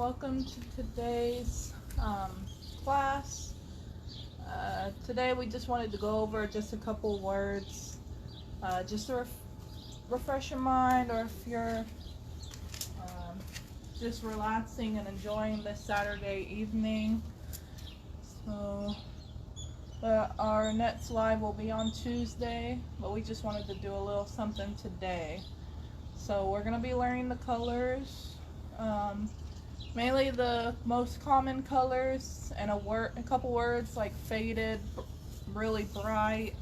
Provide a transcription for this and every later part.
welcome to today's class. Today we just wanted to go over just a couple words, just to refresh your mind, or if you're just relaxing and enjoying this Saturday evening. So our next live will be on Tuesday, but we just wanted to do a little something today. So we're going to be learning the colors, mainly the most common colors, and a couple words like faded, really bright,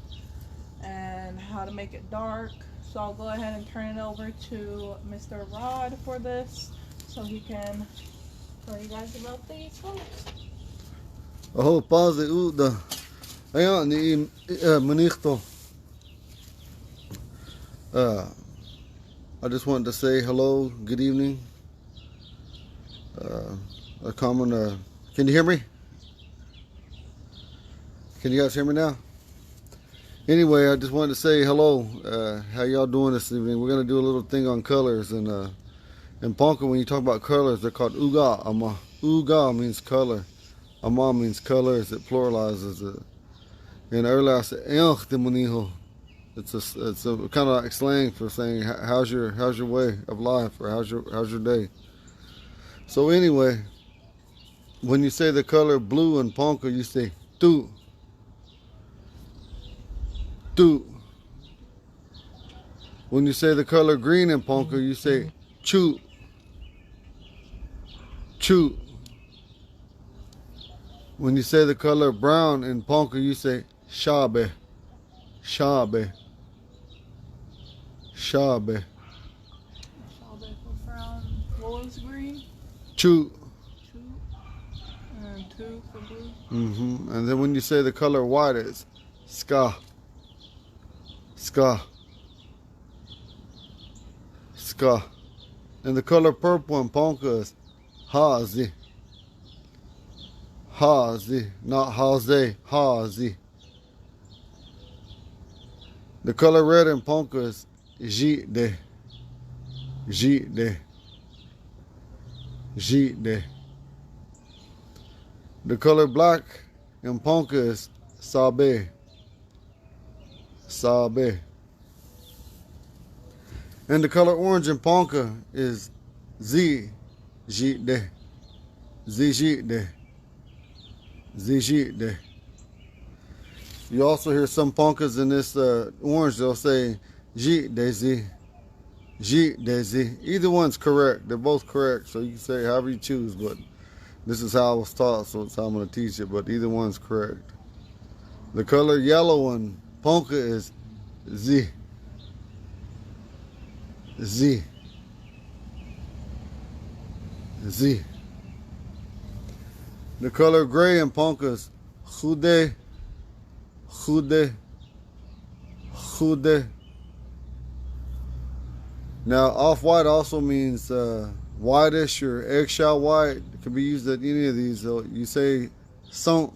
and how to make it dark. So I'll go ahead and turn it over to Mr. Rod for this, so he can tell you guys about these colors. Oh, pause uda. Ayan ni manichto. I just wanted to say hello, good evening. A common. Can you hear me? Can you guys hear me now? Anyway, I just wanted to say hello. How y'all doing this evening? We're gonna do a little thing on colors, and in Ponca, when you talk about colors, they're called uga. Uga means color. Ama means colors. It pluralizes it. And earlier I said it's a kind of like slang for saying how's your way of life, or how's your day. So anyway, when you say the color blue in Ponca, you say tu. When you say the color green in Ponca, you say chu. When you say the color brown in Ponca, you say shabe. Shabe for brown. What was green? Chu. And two for blue. And then when you say the color white, it's ska. And the color purple in Ponca is hazi. Not haze, hazi. The color red in Ponca is Xtၤi. The color black in Ponca is sabe. And the color orange in Ponca is Xtၤi. You also hear some Poncas in this orange, they'll say Xtၤi. Either one's correct. They're both correct, so you can say however you choose, but this is how I was taught, so it's how I'm going to teach it, but either one's correct. The color yellow in Ponca is Z. The color gray in Ponca is Xtၤi. Now, off-white also means whitish or eggshell white. It can be used at any of these. So you say sont.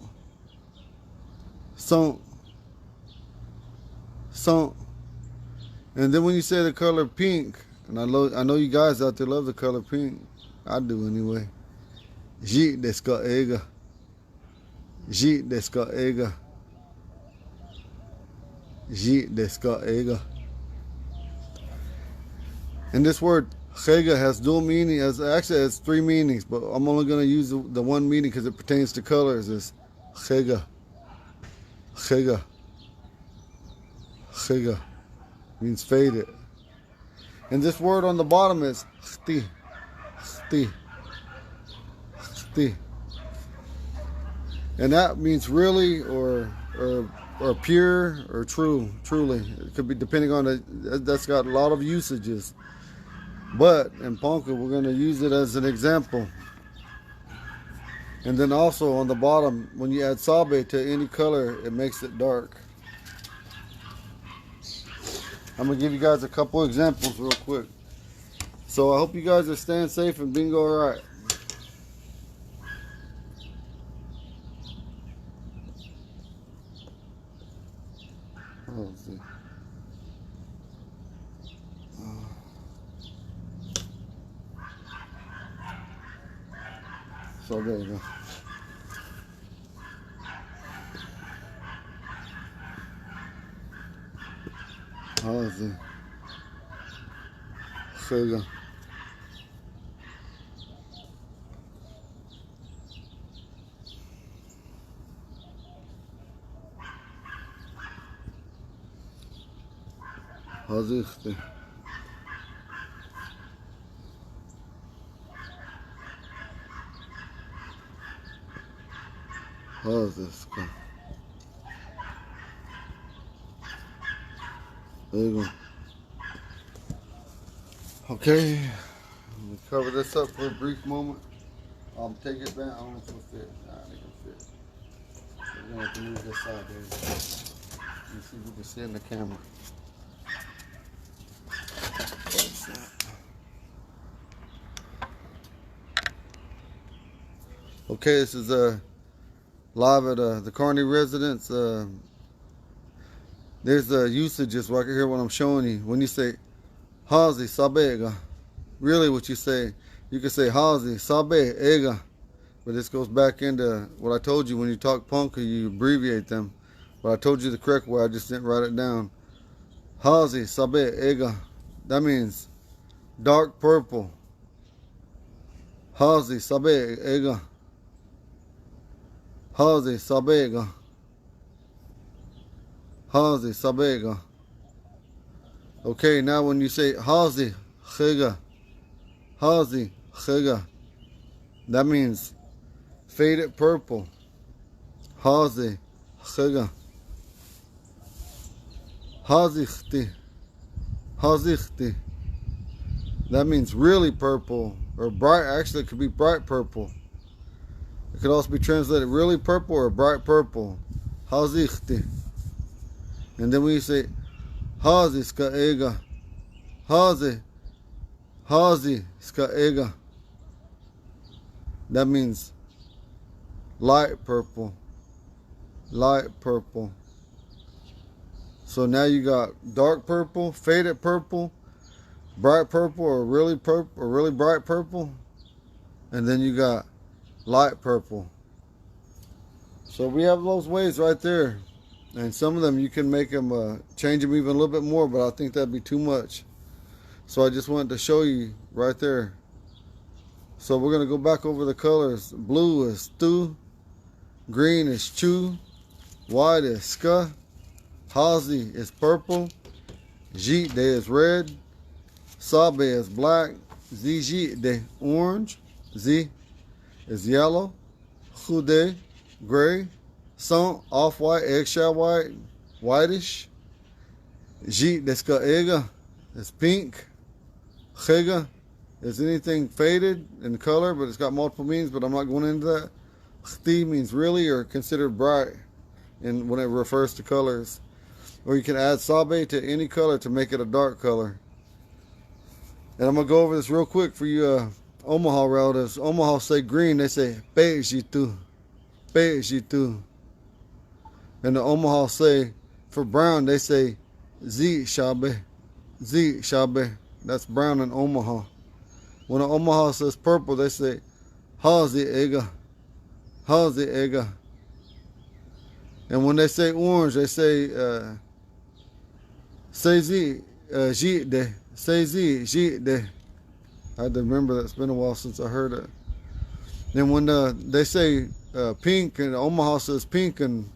And then when you say the color pink, and I know you guys out there love the color pink. I do anyway. Deskae. And this word Xtၤi has dual meaning. Actually, it has three meanings, but I'm only going to use the one meaning because it pertains to colors. Is Xtၤi. Means faded. And this word on the bottom is Xtၤi. And that means really, or pure, or truly. It could be depending on that's got a lot of usages. But in Ponca, we're going to use it as an example. And then also on the bottom, when you add sabe to any color, it makes it dark. I'm going to give you guys a couple examples real quick. So I hope you guys are staying safe and being all right. Let's see. صابئة هذه خيغة هذه اختي هذا اسكا there you go. Okay, I'm gonna cover this up for a brief moment. I'll take it back. I don't know if it'll fit. Nah, it ain't gonna fit. We're gonna have to move this side there. Let me see if we can see it in the camera. Okay, this is live at the Carney residence. There's the usages right here what I'm showing you. When you say Hazi Sabega, really what you say, you can say Hazi Sabega, but this goes back into what I told you when you talk Ponca, you abbreviate them. But I told you the correct way, I just didn't write it down. Hazi Sabega, that means dark purple. Hazi Sabega, Hazi Sabega. Hazi Sabega. Okay, now when you say Hazi Khega, Hazi Khega, that means faded purple. Hazi Khega. Hazi Xtİi, Hazi Xtİi. That means really purple or bright. Actually, it could be bright purple. It could also be translated really purple or bright purple. Hazi Xtİi. And then when you say Hazi Skaega, Hazi Skaega, that means light purple, light purple. So now you got dark purple, faded purple, bright purple or really bright purple, and then you got light purple. So we have those ways right there. And some of them you can make them change them even a little bit more, but I think that'd be too much. So I just wanted to show you right there. So we're gonna go back over the colors. Blue is Xtųi, green is Chu, white is Ska, Hazi is purple, Xtĩ is red, Sabé is black, Xtĩ orange, Z is yellow, Xtòi gray, Some off-white, eggshell white, whitish. Deskae is pink. Xtۂi is anything faded in color, but it's got multiple meanings, but I'm not going into that. Xtĩ means really or considered bright and when it refers to colors. Or you can add Sabé to any color to make it a dark color. And I'm going to go over this real quick for you Omaha relatives. Omaha say green, they say Xtۂi. Xtۂi. And the Omaha say, for brown, they say deskae. That's brown in Omaha. When the Omaha says purple, they say Hazi. And when they say orange, they say Xtĩ. I had to remember that. It's been a while since I heard it. And when they say pink, and Omaha says pink, and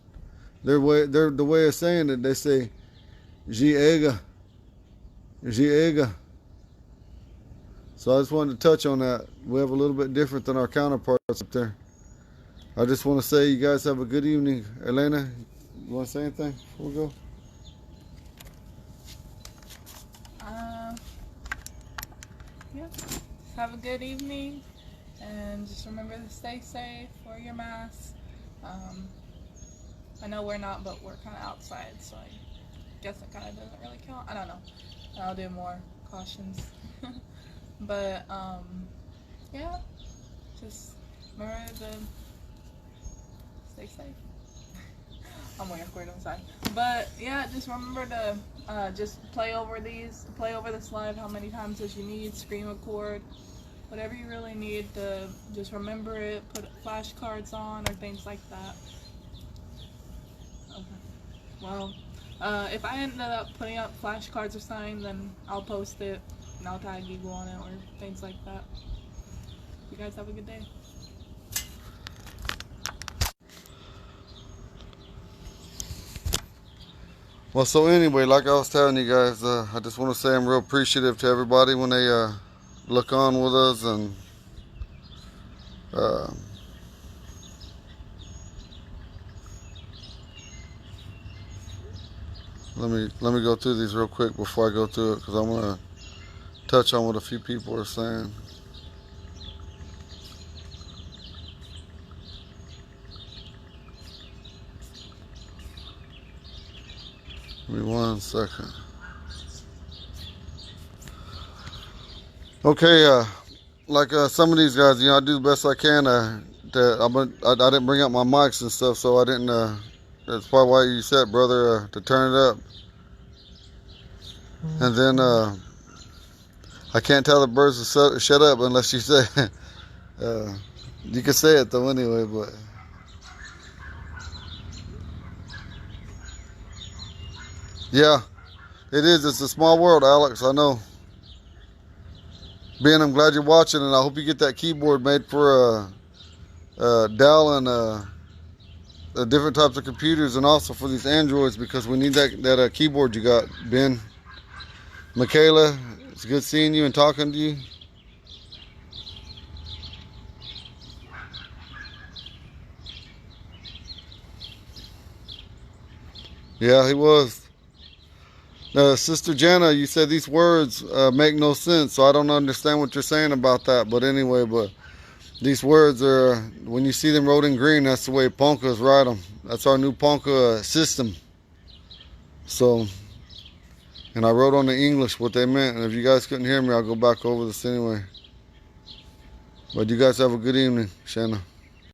the way of saying it, they say Xtۂi. So I just wanted to touch on that. We have a little bit different than our counterparts up there. I just want to say you guys have a good evening. Elena, you want to say anything before we go? Yeah. Have a good evening, and just remember to stay safe, wear your mask. I know we're not, but we're kind of outside, so I guess it kind of doesn't really count. I don't know. I'll do more cautions. But, yeah, just remember to stay safe. I'm wearing squared inside. But, yeah, just remember to just play over this live how many times as you need, screen record, whatever you really need to just remember it, put flashcards on or things like that. Okay. Well, if I ended up putting up flashcards or something, then I'll post it and I'll tag you on it or things like that. You guys have a good day. Well, so anyway, like I was telling you guys, I just want to say I'm real appreciative to everybody when they look on with us, and let me go through these real quick before I go through it, because I want to touch on what a few people are saying. Give me 1 second. Okay, like some of these guys, I do the best I can. I didn't bring up my mics and stuff, so I didn't. That's probably why you said, brother, to turn it up. And then I can't tell the birds to shut up unless you say. You can say it though anyway, but. Yeah, it is. It's a small world, Alex. I know. Ben, I'm glad you're watching, and I hope you get that keyboard made for Dell and different types of computers, and also for these Androids, because we need that keyboard you got, Ben. Michaela, it's good seeing you and talking to you. Yeah, he was. Sister Jana, you said these words make no sense, so I don't understand what you're saying about that. But anyway, these words are, when you see them wrote in green, that's the way Ponca's write them. That's our new Ponca system. So, and I wrote on the English what they meant. And if you guys couldn't hear me, I'll go back over this anyway. But you guys have a good evening, Shanna.